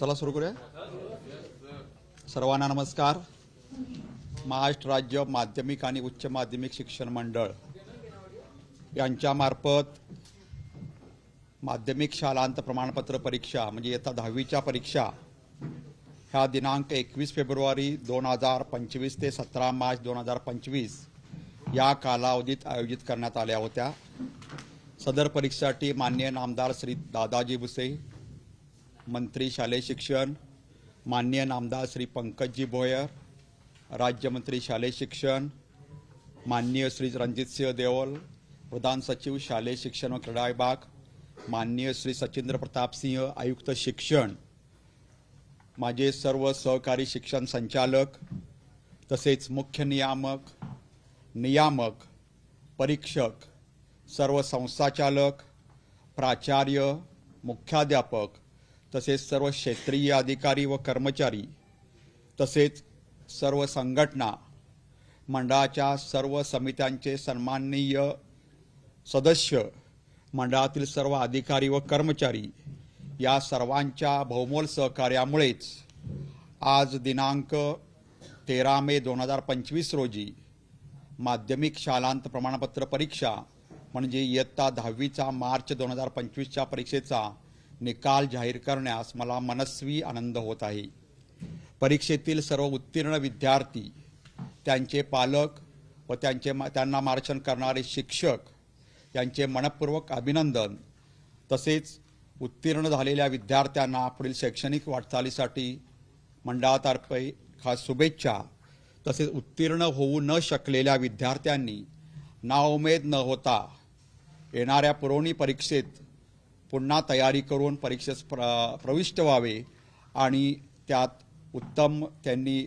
चला सुरू करूया. सर्वांना नमस्कार. महाराष्ट्र राज्य माध्यमिक आणि उच्च माध्यमिक शिक्षण मंडळ यांच्यामार्फत माध्यमिक शालांत प्रमाणपत्र परीक्षा म्हणजे इयत्ता 10वीच्या परीक्षा ह्या दिनांक 21 फेब्रुवारी 2025 ते 17 मार्च 2025 या कालावधीत आयोजित करण्यात आल्या होत्या. सदर परीक्षेसाठी माननीय नामदार श्री दादाजी भुसे, मंत्री शालेय शिक्षण, माननीय नामदार श्री पंकजी भोयर, राज्यमंत्री शालेय शिक्षण, माननीय श्री रणजितसिंह देओल, प्रधान सचिव शालेय शिक्षण व क्रीडा विभाग, माननीय श्री सचिंद्र प्रताप सिंह, आयुक्त शिक्षण, माझे सर्व सहकारी शिक्षण संचालक तसेच मुख्य नियामक, परीक्षक, सर्व संस्थाचालक, प्राचार्य, मुख्याध्यापक तसेच सर्व क्षेत्रीय अधिकारी व कर्मचारी तसेच सर्व संघटना मंडळाच्या सर्व समित्यांचे सन्माननीय सदस्य, मंडळातील सर्व अधिकारी व कर्मचारी या सर्वांच्या बहुमोल सहकार्यामुळेच आज दिनांक 13 मे 2025 रोजी माध्यमिक शालांत प्रमाणपत्र परीक्षा म्हणजे इयत्ता 10वीचा मार्च 2025च्या परीक्षेचा निकाल जाहीर करण्यास मला मनस्वी आनंद होत आहे. परीक्षेतील सर्व उत्तीर्ण विद्यार्थी, त्यांचे पालक व त्यांना मार्गदर्शन करणारे शिक्षक यांचे मनपूर्वक अभिनंदन. तसेच उत्तीर्ण झालेल्या विद्यार्थ्यांना पुढील शैक्षणिक वाटचालीसाठी मंडळातर्फे खास शुभेच्छा. तसेच उत्तीर्ण होऊ न शकलेल्या विद्यार्थ्यांनी नाउमेद न होता येणाऱ्या पुरवणी परीक्षेत पुन्हा तयारी करून परीक्षेस प्रविष्ट व्हावे आणि त्यात उत्तम त्यांनी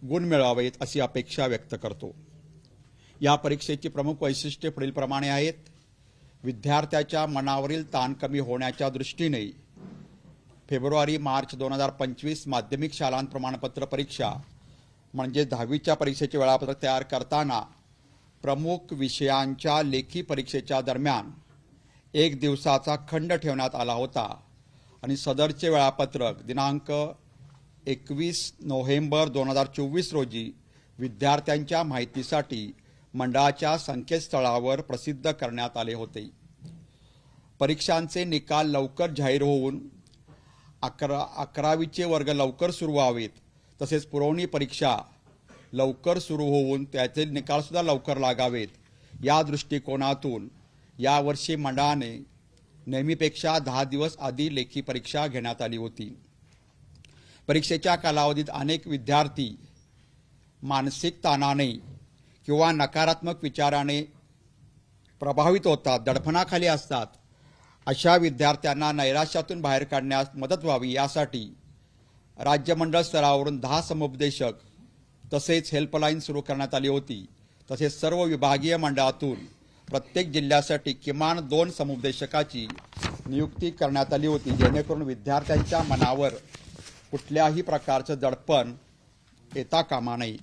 गुण मिळवावेत अशी अपेक्षा व्यक्त करतो. या परीक्षेची प्रमुख वैशिष्ट्ये पुढीलप्रमाणे आहेत. विद्यार्थ्याच्या मनावरील ताण कमी होण्याच्या दृष्टीने फेब्रुवारी मार्च 2025 माध्यमिक शालांत प्रमाणपत्र परीक्षा म्हणजे 10वीच्या परीक्षेचे वेळापत्रक तयार करताना प्रमुख विषयांच्या लेखी परीक्षेच्या दरम्यान 1 दिवसाचा खंड ठेवण्यात आला होता आणि सदरचे वेळापत्रक दिनांक 21 नोव्हेंबर 2024 रोजी विद्यार्थ्यांच्या माहितीसाठी मंडळाच्या संकेतस्थळावर प्रसिद्ध करण्यात आले होते. परीक्षांचे निकाल लवकर जाहीर होऊन 11वीचे वर्ग लवकर सुरू व्हावेत तसेच पुरवणी परीक्षा लवकर सुरू होऊन त्याचे निकालसुद्धा लवकर लागावेत या दृष्टिकोनातून यावर्षी मंडळाने नेहमीपेक्षा 10 दिवस आधी लेखी परीक्षा घेण्यात आली होती. परीक्षेच्या कालावधीत अनेक विद्यार्थी मानसिक ताणाने किंवा नकारात्मक विचाराने प्रभावित होतात, दडपणाखाली असतात. अशा विद्यार्थ्यांना नैराश्यातून बाहेर काढण्यास मदत व्हावी यासाठी राज्य मंडळ स्तरावरून 10 समुपदेशक तसेच हेल्पलाईन सुरू करण्यात आली होती. तसेच सर्व विभागीय मंडळातून प्रत्येक जिल्ह्यासाठी किमान 2 समुपदेशकाची नियुक्ती करण्यात आली होती, जेणेकरून विद्यार्थ्यांच्या मनावर कुठल्याही प्रकारचं दडपण येता कामा नये.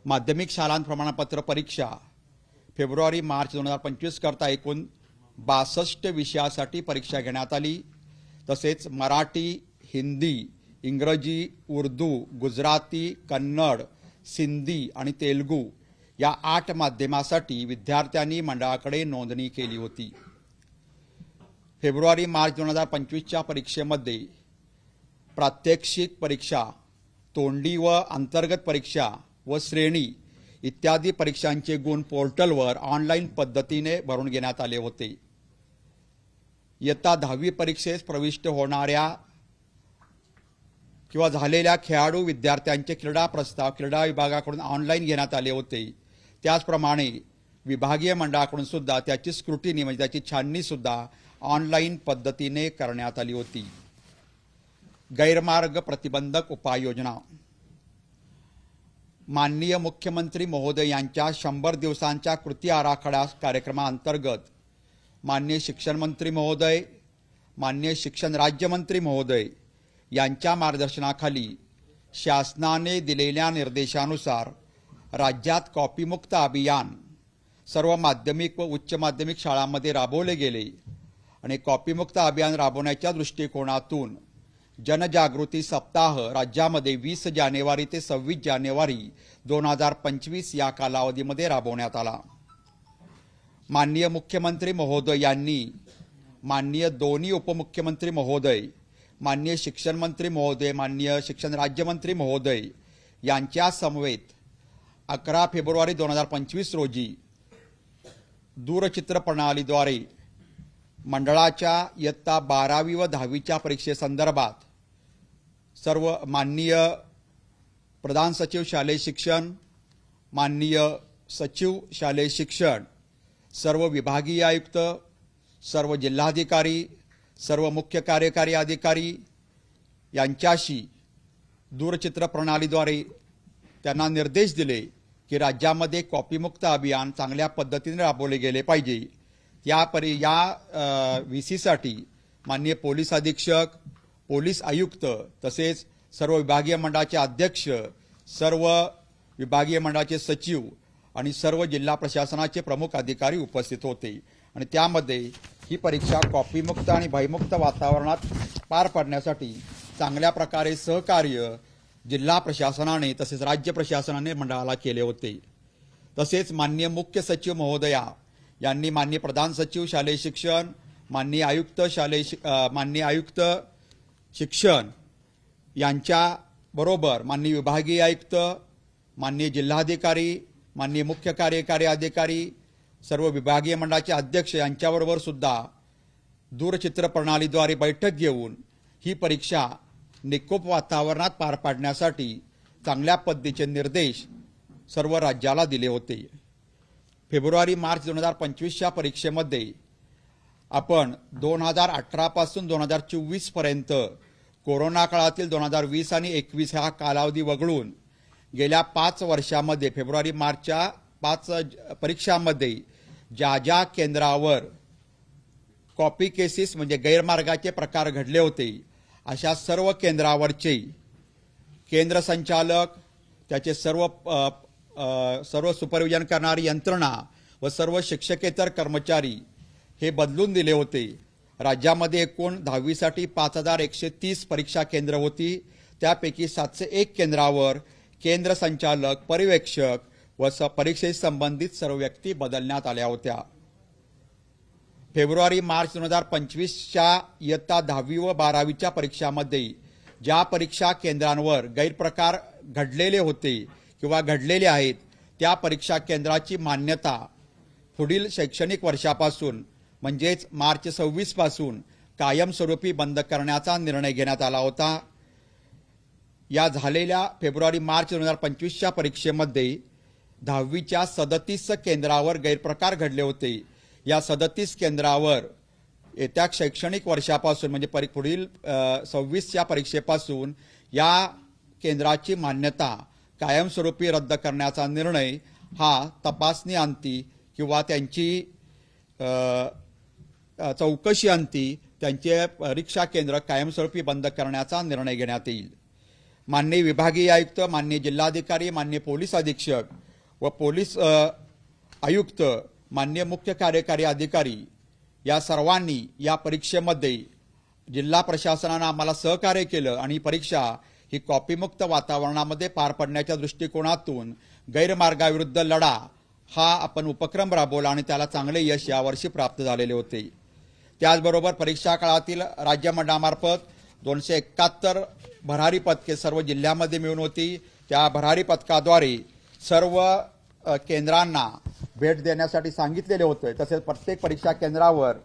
माध्यमिक शालांत प्रमाणपत्र परीक्षा फेब्रुवारी मार्च 2025 करता एकूण 62 विषयासाठी परीक्षा घेण्यात आली. तसेच मराठी, हिंदी, इंग्रजी, उर्दू, गुजराती, कन्नड, सिंधी आणि तेलुगू या 8 माध्यमासाठी विद्यार्थ्यांनी मंडळाकडे नोंदणी केली होती. फेब्रुवारी मार्च 2025च्या परीक्षेमध्ये प्रात्यक्षिक परीक्षा, तोंडी व अंतर्गत परीक्षा व श्रेणी इत्यादी परीक्षांचे गुण पोर्टलवर ऑनलाईन पद्धतीने भरून घेण्यात आले होते. इयत्ता 10वी परीक्षेस प्रविष्ट होणाऱ्या किंवा झालेल्या खेळाडू विद्यार्थ्यांचे क्रीडा प्रस्ताव क्रीडा विभागाकडून ऑनलाईन घेण्यात आले होते. त्याचप्रमाणे विभागीय मंडळाकडून सुद्धा त्याची स्क्रुटिनी म्हणजे त्याची छाननी सुद्धा ऑनलाईन पद्धतीने करण्यात आली होती. गैरमार्ग प्रतिबंधक उपाययोजना. माननीय मुख्यमंत्री महोदय यांच्या 100 दिवसांच्या कृती आराखडा कार्यक्रमाअंतर्गत माननीय शिक्षण मंत्री महोदय, माननीय शिक्षण राज्यमंत्री महोदय यांच्या मार्गदर्शनाखाली शासनाने दिलेल्या निर्देशानुसार राज्यात कॉपीमुक्त अभियान सर्व माध्यमिक व उच्च माध्यमिक शाळांमध्ये राबवले गेले आणि कॉपीमुक्त अभियान राबवण्याच्या दृष्टिकोनातून जनजागृती सप्ताह राज्यामध्ये 20 जानेवारी ते 26 जानेवारी 2025 या कालावधीमध्ये राबवण्यात आला। माननीय मुख्यमंत्री महोदय यांनी माननीय दोन्ही उपमुख्यमंत्री महोदय, माननीय शिक्षण मंत्री महोदय, माननीय शिक्षण राज्यमंत्री महोदय यांच्या समवेत 11 फेब्रुवारी 2025 रोजी दूरचित्र प्रणालीद्वारे मंडळाच्या इयत्ता 12वी व 10वीच्या परीक्षेसंदर्भात सर्व माननीय प्रधान सचिव शालेय शिक्षण, माननीय सचिव शालेय शिक्षण, सर्व विभागीय आयुक्त, सर्व जिल्हाधिकारी, सर्व मुख्य कार्यकारी अधिकारी यांच्याशी दूरचित्र प्रणालीद्वारे त्यांना निर्देश दिले की राज्यामध्ये कॉपीमुक्त अभियान चांगल्या पद्धतीने राबवले गेले पाहिजे। या VC-साठी माननीय पोलीस अधीक्षक, पोलीस आयुक्त तसेच सर्व विभागीय मंडळाचे अध्यक्ष, सर्व विभागीय मंडळाचे सचिव आणि सर्व जिल्हा प्रशासनाचे प्रमुख अधिकारी उपस्थित होते आणि त्यामध्ये ही परीक्षा कॉपीमुक्त आणि भयमुक्त वातावरणात पार पाडण्यासाठी चांगल्या प्रकारे सहकार्य जिल्हा प्रशासनाने तसेच राज्य प्रशासनाने मंडळाला केले होते। तसेच माननीय मुख्य सचिव महोदया यांनी माननीय प्रधान सचिव शालेय शिक्षण, माननीय आयुक्त शिक्षण यांच्याबरोबर माननीय विभागीय आयुक्त, माननीय जिल्हाधिकारी, माननीय मुख्य कार्यकारी अधिकारी, सर्व विभागीय मंडळाचे अध्यक्ष यांच्याबरोबर सुद्धा दूरचित्र प्रणालीद्वारे बैठक घेऊन ही परीक्षा निकोप वातावरणात पार पाडण्यासाठी चांगल्या पद्धतीचे निर्देश सर्व राज्याला दिले होते। फेब्रुवारी-मार्च 2025च्या परीक्षेमध्ये आपण 2018 पासून 2024 पर्यंत कोरोना काळातील 2020 आणि 21 हा कालावधी वगळून गेल्या 5 वर्षामध्ये फेब्रुवारी-मार्चच्या 5 परीक्षांमध्ये ज्या केंद्रावर कॉपी केसेस म्हणजे गैरमार्गाचे प्रकार घडले होते अशा सर्व केंद्रावरचे केंद्र संचालक, त्याचे सर्व सुपरविजन करणारी यंत्रणा व सर्व शिक्षकेतर कर्मचारी हे बदलून दिले होते। राज्यामध्ये एकूण 10वीसाठी 5130 परीक्षा केंद्र होती, त्यापैकी 701 केंद्रावर केंद्र संचालक, पर्यवेक्षक व परीक्षेशी संबंधित सर्व व्यक्ती बदलण्यात आल्या होत्या। फेब्रुवारी-मार्च 2025च्या इयत्ता 10वी व 12वीच्या परीक्षामध्ये ज्या परीक्षा केंद्रांवर गैरप्रकार घडलेले होते किंवा घडलेले आहेत त्या परीक्षा केंद्राची मान्यता पुढील शैक्षणिक वर्षापासून म्हणजेच मार्च 26 पासून कायमस्वरूपी बंद करण्याचा निर्णय घेण्यात आला होता। या झालेल्या फेब्रुवारी-मार्च 2025च्या परीक्षेमध्ये 10वीच्या 37 केंद्रावर गैरप्रकार घडले होते। या 37 केंद्रावर येत्या शैक्षणिक वर्षापासून म्हणजे पुढील 26च्या परीक्षेपासून या केंद्राची मान्यता कायमस्वरूपी रद्द करण्याचा निर्णय हा तपासणी अंती किंवा त्यांची चौकशी अंती त्यांचे परीक्षा केंद्र कायमस्वरूपी बंद करण्याचा निर्णय घेण्यात येईल। माननीय विभागीय आयुक्त, माननीय जिल्हाधिकारी, माननीय पोलीस अधीक्षक व पोलीस आयुक्त, माननीय मुख्य कार्यकारी अधिकारी या सर्वांनी या परीक्षेमध्ये जिल्हा प्रशासनाने आम्हाला सहकार्य केलं आणि परीक्षा ही कॉपीमुक्त वातावरणामध्ये पार पडण्याच्या दृष्टिकोनातून गैरमार्गाविरुद्ध लढा हा आपण उपक्रम राबवला आणि त्याला चांगले यश यावर्षी प्राप्त झालेले होते। त्याचबरोबर परीक्षा काळातील राज्य मंडळामार्फत 271 भरारी पदके सर्व जिल्ह्यामध्ये मिळून होती। त्या भरारी पदकाद्वारे सर्व केंद्रांना भेट देण्यासाठी सांगितलेले होते। तसेच प्रत्येक परीक्षा केंद्रावर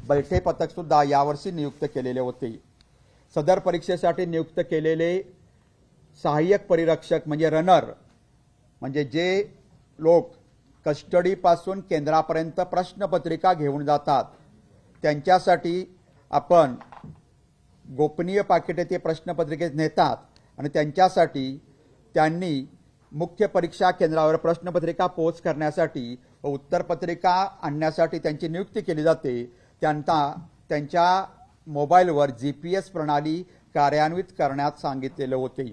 बैठे पथक सुद्धा यावर्षी नियुक्त केलेले होते। सदर परीक्षेसाठी नियुक्त केलेले सहाय्यक परिरक्षक म्हणजे रनर म्हणजे जे लोक कस्टडीपासून केंद्रापर्यंत प्रश्नपत्रिका घेऊन जातात त्यांच्यासाठी आपण गोपनीय पाकिटे ते प्रश्नपत्रिकेत नेतात आणि त्यांच्यासाठी त्यांनी मुख्य परीक्षा केंद्रावर प्रश्नपत्रिका पोच करण्यासाठी व उत्तरपत्रिका आणण्यासाठी त्यांची नियुक्ती केली जाते। त्यांच्या मोबाईलवर GPS प्रणाली कार्यान्वित करण्यात सांगितलेले होते।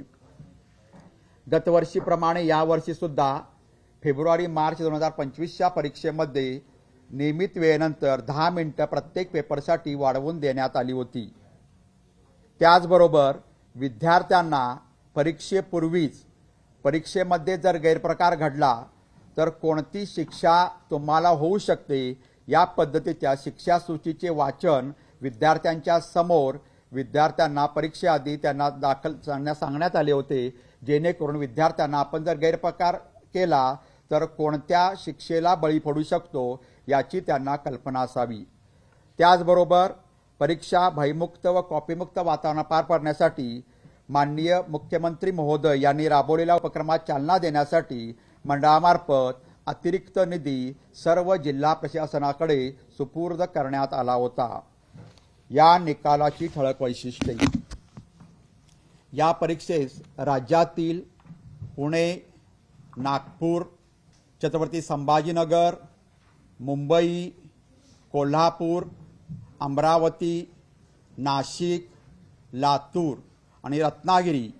गतवर्षीप्रमाणे यावर्षी सुद्धा फेब्रुवारी-मार्च 2025च्या परीक्षेमध्ये नियमित वेळेनंतर 10 मिनिटे प्रत्येक पेपरसाठी वाढवून देण्यात आली होती। त्याचबरोबर विद्यार्थ्यांना परीक्षेपूर्वीच परीक्षेमध्ये जर गैरप्रकार घडला तर कोणती शिक्षा तुम्हाला होऊ शकते या पद्धतीच्या शिक्षा सूचीचे वाचन विद्यार्थ्यांच्या समोर विद्यार्थ्यांना परीक्षेआधी त्यांना दाखल सांगण्यात आले होते, जेणेकरून विद्यार्थ्यांना आपण जर गैरप्रकार केला तर कोणत्या शिक्षेला बळी पडू शकतो याची त्यांना कल्पना असावी। त्याचबरोबर परीक्षा भयमुक्त व कॉपीमुक्त वातावरणात पार पाडण्यासाठी माननीय मुख्यमंत्री महोदय यांनी राबवलेल्या उपक्रमात चालना देण्यासाठी मंडळामार्फत अतिरिक्त निधी सर्व जिल्हा प्रशासनाकडे सुपूर्द करण्यात आला होता। या निकालाची ठळक वैशिष्ट्ये, या परीक्षेस राज्यातील पुणे, नागपूर, छत्रपती संभाजीनगर, मुंबई, कोल्हापूर, अमरावती, नाशिक, लातूर आणि रत्नागिरी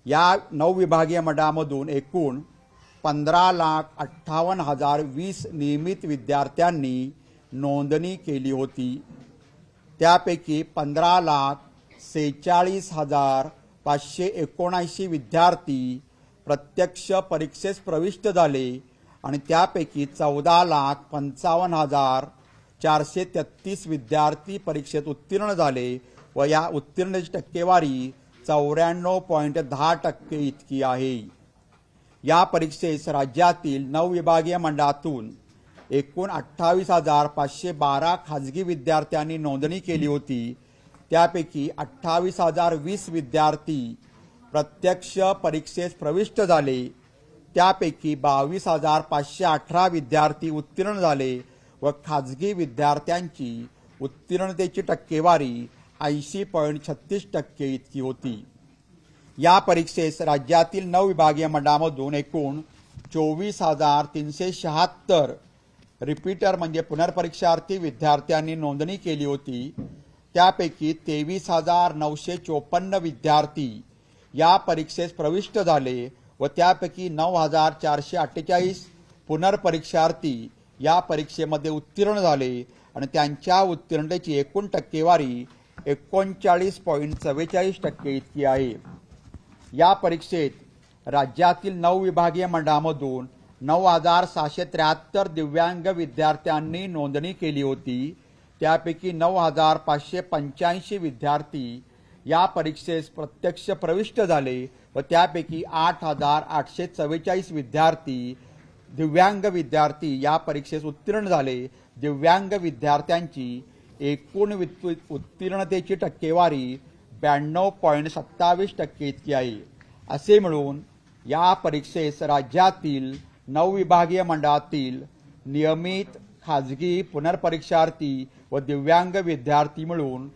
या 9 विभागीय मंडळामधून एकूण 15,58,020 नियमित विद्यार्थ्यांनी नोंदणी केली होती। त्यापैकी 15,46,579 विद्यार्थी प्रत्यक्ष परीक्षेस प्रविष्ट झाले आणि त्यापैकी 14,55,433 विद्यार्थी परीक्षेत उत्तीर्ण झाले व या उत्तीर्णाची टक्केवारी 94.10% इतकी आहे। या परीक्षेस राज्यातील 9 विभागीय मंडळातून एकूण 28,512 खाजगी विद्यार्थ्यांनी नोंदणी केली होती। त्यापैकी 28,020 विद्यार्थी प्रत्यक्ष परीक्षेस प्रविष्ट झाले, त्यापैकी 22,518 विद्यार्थी उत्तीर्ण झाले व खाजगी विद्यार्थ्यांची उत्तीर्णतेची टक्केवारी 80.36% इतकी होती। या परीक्षेस राज्यातील 9 विभागीय मंडळामधून एकूण 24,376 रिपीटर म्हणजे पुनर्परीक्षार्थी विद्यार्थ्यांनी नोंदणी केली होती। त्यापैकी 23,954 विद्यार्थी या परीक्षेस प्रविष्ट झाले व त्यापैकी 9,448 पुनर्परीक्षार्थी या परीक्षेमध्ये उत्तीर्ण झाले आणि त्यांच्या उत्तीर्णतेची एकूण टक्केवारी 39.44% इतकी आहे। या परीक्षेत राज्यातील 9 विभागीय मंडळामधून 9,673 दिव्यांग विद्यार्थ्यांनी नोंदणी केली होती। त्यापैकी 9,585 विद्यार्थी या परीक्षेस प्रत्यक्ष प्रविष्ट झाले व त्यापैकी 8,844 विद्यार्थी दिव्यांग विद्यार्थी या परीक्षेस उत्तीर्ण झाले। दिव्यांग विद्यार्थ्यांची एकूण उत्तीर्णतेची टक्केवारी 92.27% इतकी आहे। असे मिळून या परीक्षेस राज्यातील 9 विभागीय मंडळातील नियमित, खाजगी, पुनर्परीक्षार्थी व दिव्यांग विद्यार्थी मिळून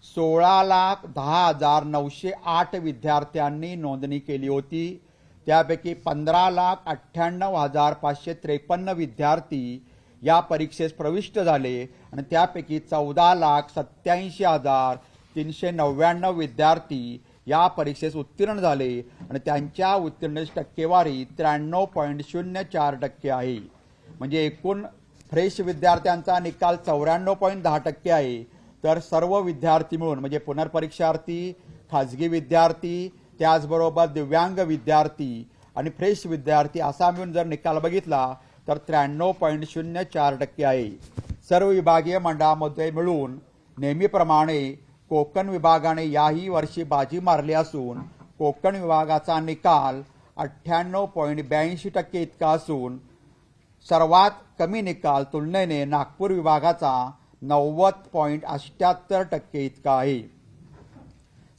16,10,908 विद्यार्थ्यांनी नोंदणी केली होती। त्यापैकी 15,98,553 विद्यार्थी या परीक्षेस प्रविष्ट झाले आणि त्यापैकी 14,87,399 विद्यार्थी या परीक्षेस उत्तीर्ण झाले आणि त्यांच्या उत्तीर्णतेची टक्केवारी 93.04% आहे। म्हणजे एकूण फ्रेश विद्यार्थ्यांचा निकाल 94.10% आहे, तर सर्व विद्यार्थी मिळून म्हणजे पुनर्परीक्षार्थी, खाजगी विद्यार्थी, त्याचबरोबर दिव्यांग विद्यार्थी आणि फ्रेश विद्यार्थी असा मिळून जर निकाल बघितला तर 93.04% आहे। सर्व विभागीय मंडळामध्ये मिळून नेहमीप्रमाणे कोकण विभागाने याही वर्षी बाजी मारली असून कोकण विभागाचा निकाल 98.82% इतका असून सर्वात कमी निकाल तुलनेने नागपूर विभागाचा 90.78% इतका आहे।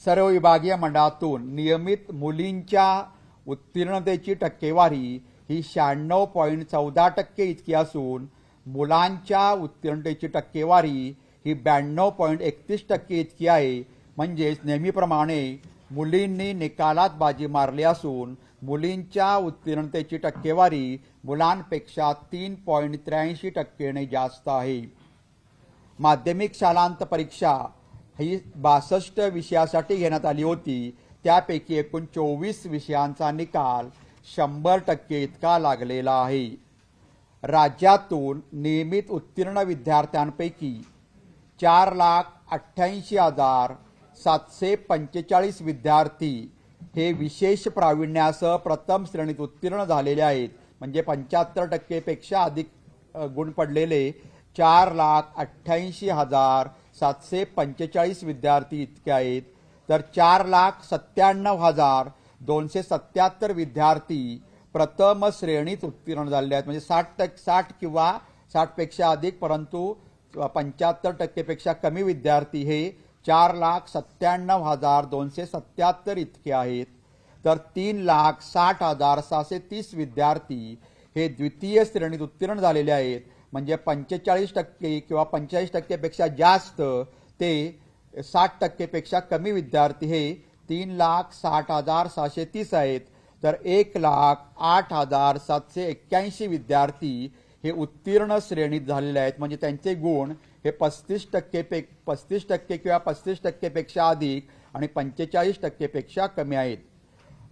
सर्व विभागीय मंडळातून नियमित मुलींच्या उत्तीर्णतेची टक्केवारी ही 96.14% इतकी असून मुलांच्या उत्तीर्णतेची टक्केवारी ही 92.31% इतकी आहे। म्हणजेच नेहमीप्रमाणे मुलींनी निकालात बाजी मारली असून मुलींच्या उत्तीर्णतेची टक्केवारी मुलांपेक्षा 3.83% जास्त आहे। माध्यमिक शालांत परीक्षा ही 62 विषयासाठी घेण्यात आली होती। त्यापैकी एकूण 24 विषयांचा निकाल 100% इतका लागलेला आहे। राज्यातून नियमित उत्तीर्ण विद्यार्थ्यांपैकी 4,88,000 745 विद्यार्थी हे विशेष प्रावीण्यासह प्रथम श्रेणीत उत्तीर्ण झालेले आहेत. म्हणजे 75% पेक्षा अधिक गुण पडलेले 4,88,745 विद्यार्थी इतके आहेत. तर 4,97,277 विद्यार्थी प्रथम श्रेणीत उत्तीर्ण झालेले आहेत. म्हणजे 60 किंवा 60पेक्षा अधिक परंतु 75% पेक्षा कमी विद्यार्थी हे 4,97,277 इतके आहेत. तर 3,60,630 विद्यार्थी हे द्वितीय श्रेणीत उत्तीर्ण झालेले आहेत. म्हणजे 45% किंवा 45% पेक्षा जास्त ते 60% पेक्षा कमी विद्यार्थी हे 3,60,630 आहेत. तर 1,08,781 विद्यार्थी हे उत्तीर्ण श्रेणीत झालेले आहेत. म्हणजे त्यांचे गुण हे 35% किंवा 35% पेक्षा अधिक आणि 45% पेक्षा कमी आहेत.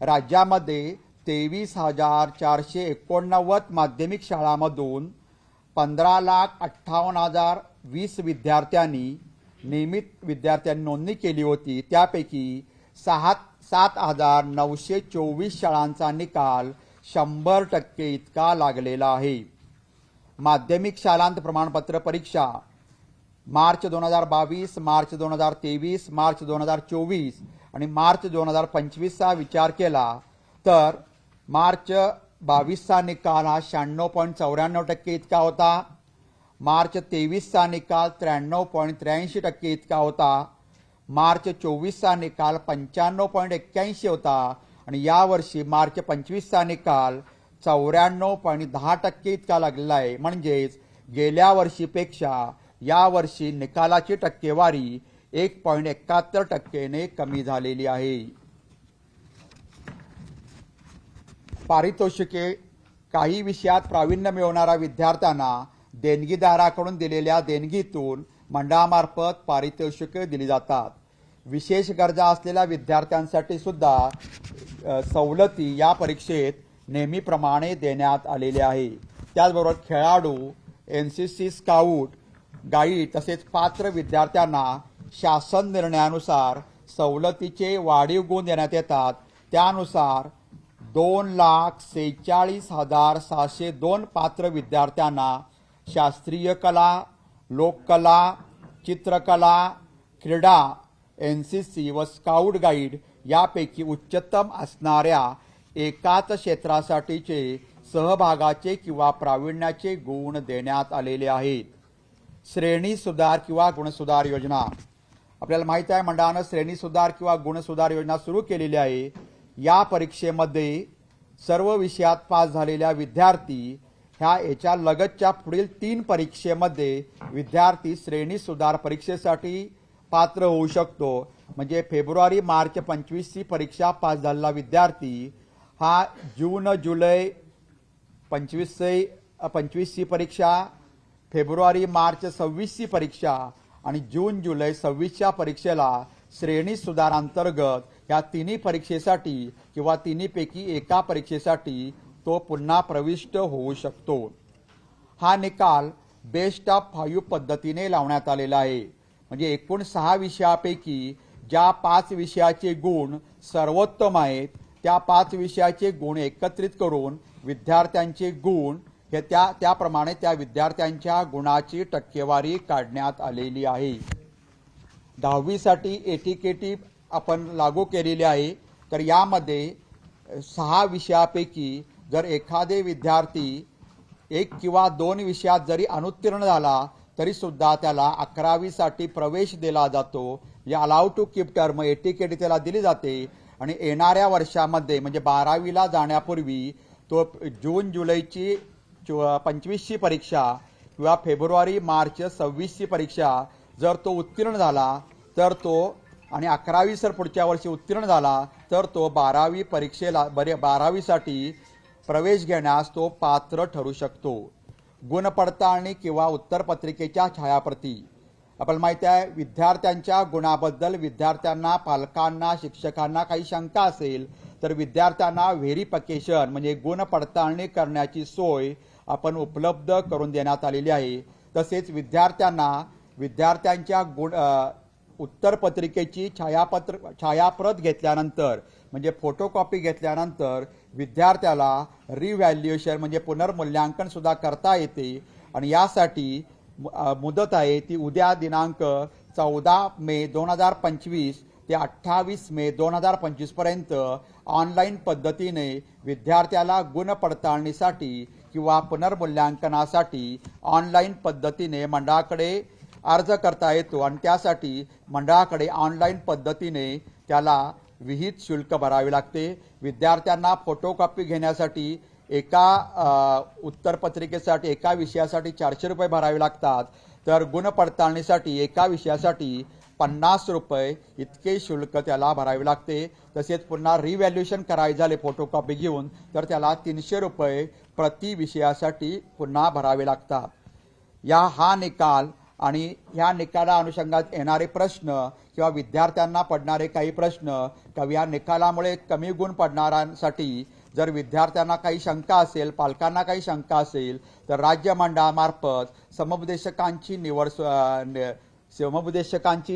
राज्यामध्ये 23,489 माध्यमिक शाळांमधून 15,58,020 विद्यार्थ्यांनी नियमित विद्यार्थ्यांनी नोंदणी केली होती. त्यापैकी 7,924 शाळांचा निकाल 100% इतका लागलेला आहे. माध्यमिक शालांत प्रमाणपत्र परीक्षा मार्च 2022, मार्च 2023, मार्च 2024 आणि मार्च 2025चा विचार केला तर मार्च 22चा निकाल हा 96.94% इतका होता. मार्च 23चा निकाल 93.83% इतका होता. मार्च 24चा निकाल 95.81 होता आणि यावर्षी मार्च 25चा निकाल 94.10% इतका लागलेला आहे. म्हणजेच गेल्या वर्षीपेक्षा यावर्षी निकालाची टक्केवारी 1.71% कमी झालेली आहे. पारितोषिके काही विषयात प्रावीण्य मिळवणाऱ्या विद्यार्थ्यांना देणगीदाराकडून दिलेल्या देणगीतून मंडळामार्फत पारितोषिके दिली जातात. विशेष गरजा असलेल्या विद्यार्थ्यांसाठी सुद्धा सवलती या परीक्षेत नेहमीप्रमाणे देण्यात आलेले आहे. त्याचबरोबर खेळाडू, NCC स्काउट गाईड तसेच पात्र विद्यार्थ्यांना शासन निर्णयानुसार सवलतीचे वाढीव गुण देण्यात येतात. त्यानुसार 2,46,602 पात्र विद्यार्थ्यांना शास्त्रीय कला, लोककला, चित्रकला, क्रीडा, NCC व स्काउट गाईड यापैकी उच्चतम असणाऱ्या एकाच क्षेत्रासाठीचे सहभागाचे किंवा प्रावीण्याचे गुण देण्यात आलेले आहेत. श्रेणी सुधार किंवा गुणसुधार योजना आपल्याला माहित आहे, मंडळानं श्रेणी सुधार किंवा गुणसुधार योजना सुरू केलेली आहे. या परीक्षेमध्ये सर्व विषयात पास झालेल्या विद्यार्थी याच्या लगतच्या पुढील 3 परीक्षेमध्ये विद्यार्थी श्रेणी सुधार परीक्षेसाठी पात्र होऊ शकतो. म्हणजे फेब्रुवारी मार्च 25ची परीक्षा पास झालेला विद्यार्थी हा जून जुलै 25ची परीक्षा, फेब्रुवारी मार्च 26ची परीक्षा आणि जून जुलै 26च्या परीक्षेला श्रेणी सुधार अंतर्गत या तिन्ही परीक्षेसाठी किंवा तिन्हीपैकी एका परीक्षेसाठी तो पुन्हा प्रविष्ट होऊ शकतो. हा निकाल बेस्ट ऑफ 5 पद्धतीने लावण्यात आलेला आहे. म्हणजे एकूण 6 विषयापैकी ज्या 5 विषयाचे गुण सर्वोत्तम आहेत त्या 5 विषयाचे गुण एकत्रित करून विद्यार्थ्यांचे गुण हे त्याप्रमाणे त्या विद्यार्थ्यांच्या गुणाची टक्केवारी काढण्यात आलेली आहे. 10वीसाठी एटीकेटी आपण लागू केलेली आहे. तर यामध्ये 6 विषयापैकी जर एखादे विद्यार्थी 1 किंवा 2 विषयात जरी अनुत्तीर्ण झाला तरी सुद्धा त्याला 11वीसाठी प्रवेश दिला जातो. या allow to keep term ATKT त्याला दिली जाते आणि येणाऱ्या वर्षामध्ये म्हणजे 12वीला जाण्यापूर्वी तो जून जुलैची 25ची परीक्षा किंवा फेब्रुवारी मार्च 26ची परीक्षा जर तो उत्तीर्ण झाला तर तो आणि 11वी सर पुढच्या वर्षी उत्तीर्ण झाला तर तो 12वी परीक्षेला 12वीसाठी प्रवेश घेण्यास तो पात्र ठरू शकतो. गुणपडताळणी किंवा उत्तरपत्रिकेच्या छायाप्रती आपल्याला माहिती आहे, विद्यार्थ्यांच्या गुणाबद्दल विद्यार्थ्यांना, पालकांना, शिक्षकांना काही शंका असेल तर विद्यार्थ्यांना व्हेरिफिकेशन म्हणजे गुण पडताळणी करण्याची सोय आपण उपलब्ध करून देण्यात आलेली आहे. तसेच विद्यार्थ्यांना विद्यार्थ्यांच्या उत्तरपत्रिकेची छायाप्रत घेतल्यानंतर म्हणजे फोटोकॉपी घेतल्यानंतर विद्यार्थ्याला रिव्हॅल्युएशन म्हणजे पुनर्मूल्यांकन सुद्धा करता येते आणि यासाठी मुदत आहे ती उद्या दिनांक 14 मे 2025 ते 28 मे 2025 पर्यंत ऑनलाईन पद्धतीने विद्यार्थ्याला गुण पडताळणीसाठी किंवा पुनर्मूल्यांकनासाठी ऑनलाईन पद्धतीने मंडळाकडे अर्ज करता येतो आणि त्यासाठी मंडळाकडे ऑनलाईन पद्धतीने त्याला विहित शुल्क भरावे लागते। विद्यार्थ्यांना फोटोकॉपी घेण्यासाठी एका उत्तरपत्रिकेसाठी एका विषयासाठी 400 रुपये भरावे लागतात, तर गुण पडताळणीसाठी एका विषयासाठी 50 रुपये इतके शुल्क त्याला भरावे लागते। तसेच पुन्हा रिव्हॅल्युएशन करायचे झाले फोटोकॉपी घेऊन तर त्याला 300 रुपये प्रति विषयासाठी पुन्हा भरावे लागतात। हा निकाल आणि ह्या निकाला अनुषंगात येणारे प्रश्न किंवा विद्यार्थ्यांना पडणारे काही प्रश्न किंवा या निकालामुळे कमी गुण पडणाऱ्यांसाठी जर विद्यार्थ्यांना काही शंका असेल, पालकांना काही शंका असेल तर राज्य मंडळामार्फत समुपदेशकांची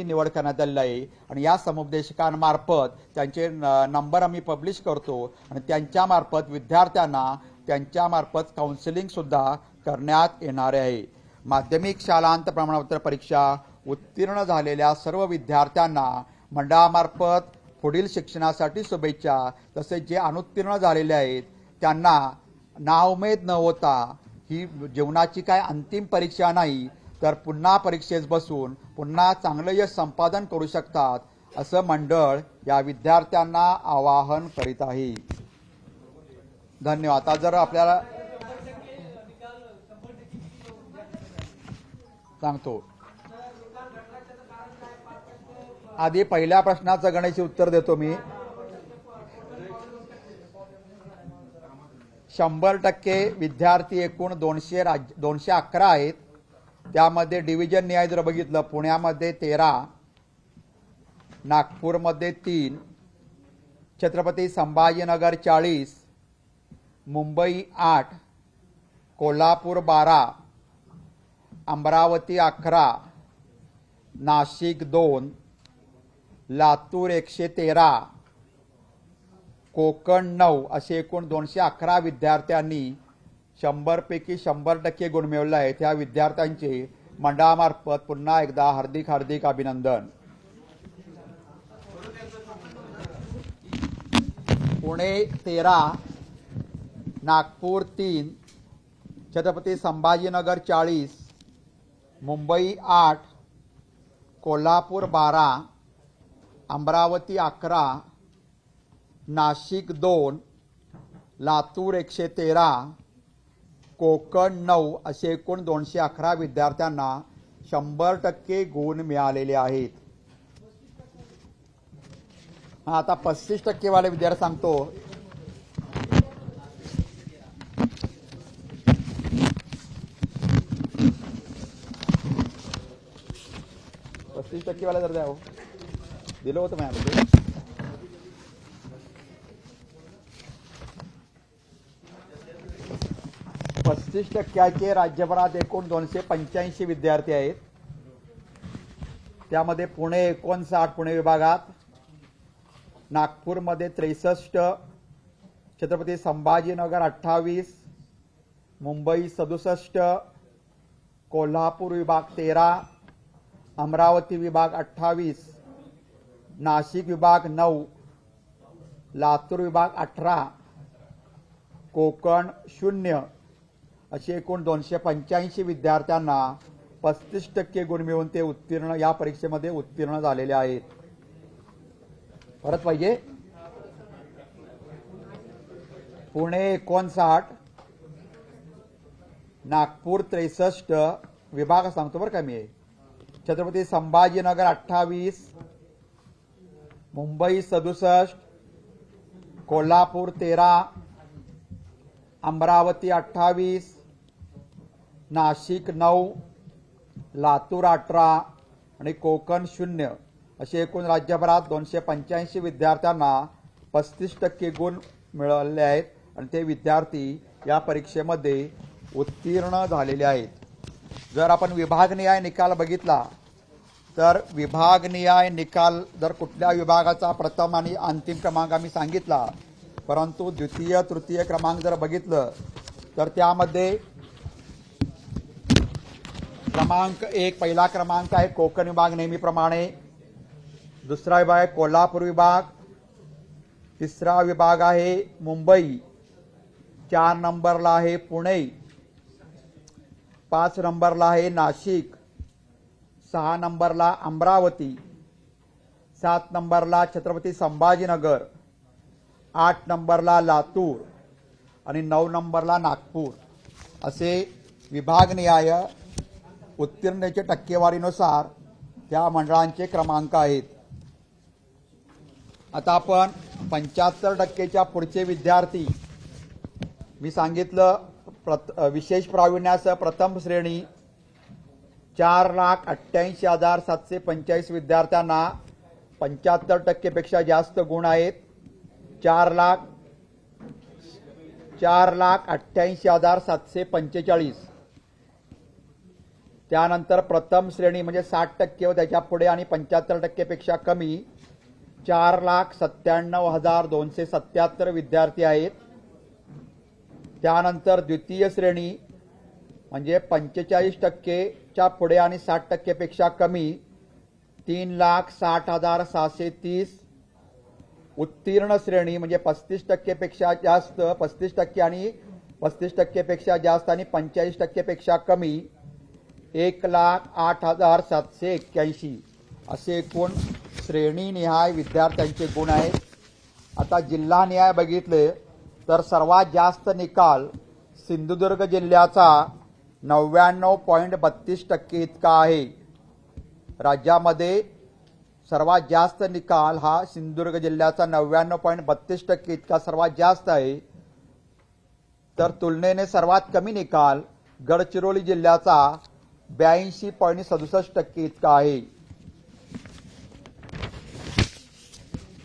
निवड करण्यात आलेली आहे आणि या समुपदेशकांमार्फत त्यांचे नंबर आम्ही पब्लिश करतो आणि त्यांच्यामार्फत विद्यार्थ्यांना त्यांच्यामार्फत काउन्सिलिंग सुद्धा करण्यात येणार आहे। माध्यमिक शालांत प्रमाणपत्र परीक्षा उत्तीर्ण झालेल्या सर्व विद्यार्थ्यांना मंडळामार्फत पुढील शिक्षणासाठी शुभेच्छा। तसेच जे अनुत्तीर्ण झालेले आहेत त्यांना नाउमेद न होता ही जीवनाची काय अंतिम परीक्षा नाही तर पुन्हा परीक्षेस बसून पुन्हा चांगलं यश संपादन करू शकतात असं मंडळ या विद्यार्थ्यांना आवाहन करीत आहे। धन्यवाद। आता जर आपल्याला सांगतो आधी पहिल्या प्रश्नाचं गणेश उत्तर देतो मी। 100% विद्यार्थी एकूण 211 आहेत, त्यामध्ये डिव्हिजन न्याय जर बघितलं पुण्यामध्ये 13, नागपूरमध्ये 3, छत्रपती संभाजीनगर 40, मुंबई 8, कोल्हापूर 12, अमरावती 11, नाशिक 2, लातूर 113, कोकण 9 असे एकूण 211 विद्यार्थ्यांनी 100 पैकी 100% गुण मिळवले आहेत। त्या विद्यार्थ्यांचे मंडळामार्फत पुन्हा एकदा हार्दिक अभिनंदन। पुणे 13, नागपूर 3, छत्रपती संभाजीनगर 40, मुंबई 8, कोल्हापूर 12, अमरावती 11, नाशिक 2, लातूर 113, कोकण 9 असे एकूण 211 विद्यार्थ्यांना 100% गुण मिळालेले आहेत। आता 35% वाले विद्यार्थी सांगतो। वाला जर द्या दिलं होतं माझ्याकडे। 35% राज्यभरात एकूण 285 विद्यार्थी आहेत। त्यामध्ये पुणे 59 पुणे विभागात, नागपूरमध्ये 63, छत्रपती संभाजीनगर 28, मुंबई 67, कोल्हापूर विभाग 13, अमरावती विभाग 28, नाशिक विभाग 9, लातूर विभाग 18, कोकण 0 असे एकूण 285 विद्यार्थ्यांना 35% गुण मिळवून ते उत्तीर्ण या परीक्षेमध्ये उत्तीर्ण झालेले आहेत। परत पाहिजे पुणे 59, नागपूर 63 विभाग सांगतो बरं का मी, छत्रपती संभाजीनगर 28, मुंबई 67, कोल्हापूर 13, अमरावती 28, नाशिक 9, लातूर 18 आणि कोकण 0 असे एकूण राज्यभरात 285 विद्यार्थ्यांना 35% गुण मिळाले आहेत आणि ते विद्यार्थी या परीक्षेमध्ये उत्तीर्ण झालेले आहेत। जर आपण विभागनिहाय निकाल बघितला तर विभागनिहाय निकाल जर कुठल्या विभागाचा प्रथम आणि अंतिम क्रमांक आम्ही सांगितला, परंतु द्वितीय तृतीय क्रमांक जर बघितलं तर त्यामध्ये क्रमांक 1 पहिला क्रमांक आहे कोकण विभाग नेहमीप्रमाणे, दुसरा विभाग आहे कोल्हापूर विभाग, तिसरा विभाग आहे मुंबई, 4 नंबरला आहे पुणे, 5 नंबरला आहे नाशिक, 6 नंबरला अमरावती, 7 नंबरला छत्रपती संभाजीनगर, 8 नंबरला लातूर आणि 9 नंबरला नागपूर असे विभागनिहाय उत्तीर्णतेच्या टक्केवारीनुसार त्या मंडळांचे क्रमांक आहेत. आता आपण 75% पुढचे विद्यार्थी मी सांगितलं विशेष प्रावीण्यासह प्रथम श्रेणी 4,88,745 विद्यार्थ्यांना 75% पेक्षा जास्त गुण आहेत. 4,88,745. त्यानंतर प्रथम श्रेणी म्हणजे 60% व त्याच्या पुढे आणि 75% पेक्षा कमी 4,97,277 विद्यार्थी आहेत. त्यानंतर द्वितीय श्रेणी म्हणजे 45%च्या पुढे आणि 60% पेक्षा कमी 3,60,630. उत्तीर्ण श्रेणी म्हणजे 35% पेक्षा जास्त, 35% आणि 35% पेक्षा जास्त आणि 45% पेक्षा कमी 1,08,781 असे एकूण श्रेणीनिहाय विद्यार्थ्यांचे गुण आहेत. आता जिल्हानिहाय बघितले तर सर्वात जास्त निकाल सिंधुदुर्ग जिल्ह्याचा 99.32% इतका आहे. राज्यामध्ये सर्वात जास्त निकाल हा सिंधुदुर्ग जिल्ह्याचा 99.32% इतका सर्वात जास्त आहे. तर तुलनेने सर्वात कमी निकाल गडचिरोली जिल्ह्याचा 82.67% इतका आहे.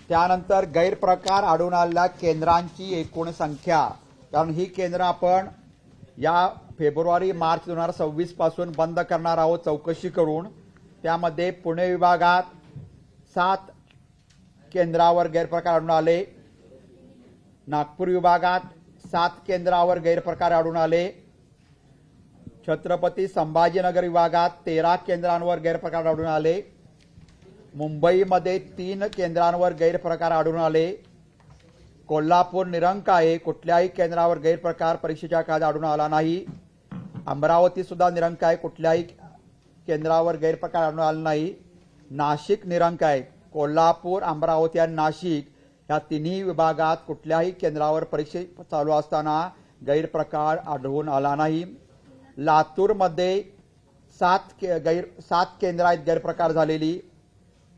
त्यानंतर गैरप्रकार आढळून आलेल्या केंद्रांची एकूण संख्या, कारण ही केंद्र आपण या फेब्रुवारी-मार्च 2026 पासून बंद करणार आहोत चौकशी करून. त्यामध्ये पुणे विभागात 7 केंद्रावर गैरप्रकार आढळून आले, नागपूर विभागात 7 केंद्रावर गैरप्रकार आढळून आले, छत्रपती संभाजीनगर विभागात 13 केंद्रांवर गैरप्रकार आढळून आले, मुंबईमध्ये 3 केंद्रांवर गैरप्रकार आढळून आले, कोल्हापूर निरंकाळ कुठल्याही केंद्रावर गैरप्रकार परीक्षेच्या काळात आढळून आला नाही, अमरावती सुद्धा निरंकाळ कुठल्याही केंद्रावर गैरप्रकार आढळून आला नाही, नाशिक निरंकाळ कोल्हापूर, अमरावती आणि नाशिक या तिन्ही विभागात कुठल्याही केंद्रावर परीक्षा चालू असताना गैरप्रकार आढळून आला नाही. लातूरमध्ये 7 केंद्र आहेत गैरप्रकार झालेली.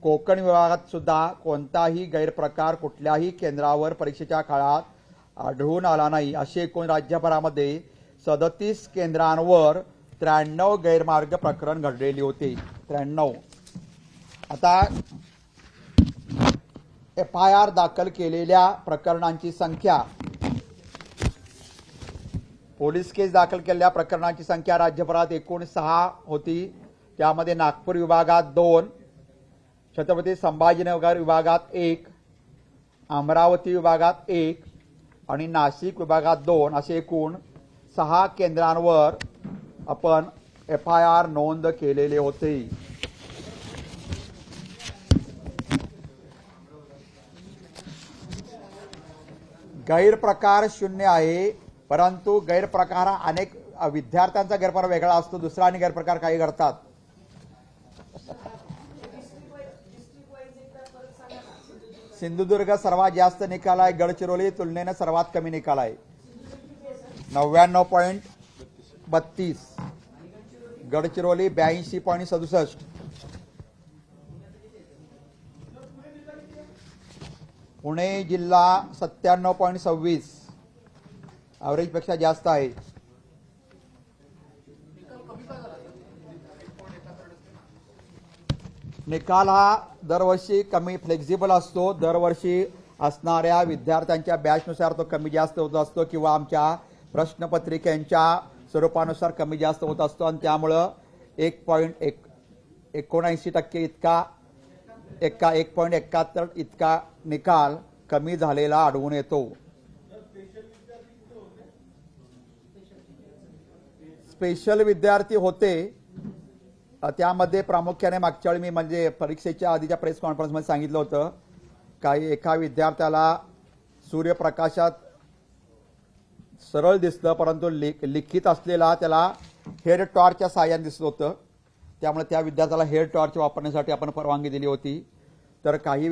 कोकण विभागात सुद्धा कोणताही गैरप्रकार कुठल्याही केंद्रावर परीक्षेच्या काळात आढळून आला नाही. असे एकूण राज्यभरामध्ये 37 केंद्रांवर 93 गैरमार्ग प्रकरण घडलेली होते. 93. आता FIR दाखल केलेल्या प्रकरणांची संख्या, पोलीस केस दाखल केलेल्या प्रकरणांची संख्या राज्यभरात एकूण 6 होती. त्यामध्ये नागपूर विभागात 2, छत्रपती संभाजीनगर विभागात 1, अमरावती विभागात 1 आणि नाशिक विभागात 2 असे एकूण 6 केंद्रांवर आपण FIR नोंद केलेले होते. गैरप्रकार 0 आहे, परंतु गैरप्रकार अनेक विद्यार्थ्यांचा गैरप्रकार वेगळा असतो, दुसरा आणि गैरप्रकार काही घडतात. सिंधुदुर्ग सर्वात जास्त निकाल आहे, गडचिरोली तुलनेने सर्वात कमी निकाल आहे 99.32, गडचिरोली 82.67, पुणे जिल्हा 97.26 ॲव्हरेज पेक्षा जास्त आहे. निकाल हा दरवर्षी कमी फ्लेक्झिबल असतो. दरवर्षी असणाऱ्या विद्यार्थ्यांच्या बॅचनुसार तो कमी जास्त होत असतो किंवा आमच्या प्रश्नपत्रिकेच्या स्वरूपानुसार कमी जास्त होत असतो आणि त्यामुळं 1.1 79% इतका 1.71 इतका निकाल कमी झालेला आढळून येतो. स्पेशल विद्यार्थी होते त्यामध्ये प्रामुख्याने मागच्या वेळी मी म्हणजे परीक्षेच्या आधीच्या प्रेस कॉन्फरन्समध्ये सांगितलं होतं काही एका विद्यार्थ्याला सूर्यप्रकाशात सरळ दिसलं परंतु लिखित असलेला त्याला हेड टॉर्चच्या साहाय्याने दिसत होतं. त्यामुळे त्या विद्यार्थ्याला हेड टॉर्च वापरण्यासाठी आपण परवानगी दिली होती. तर काही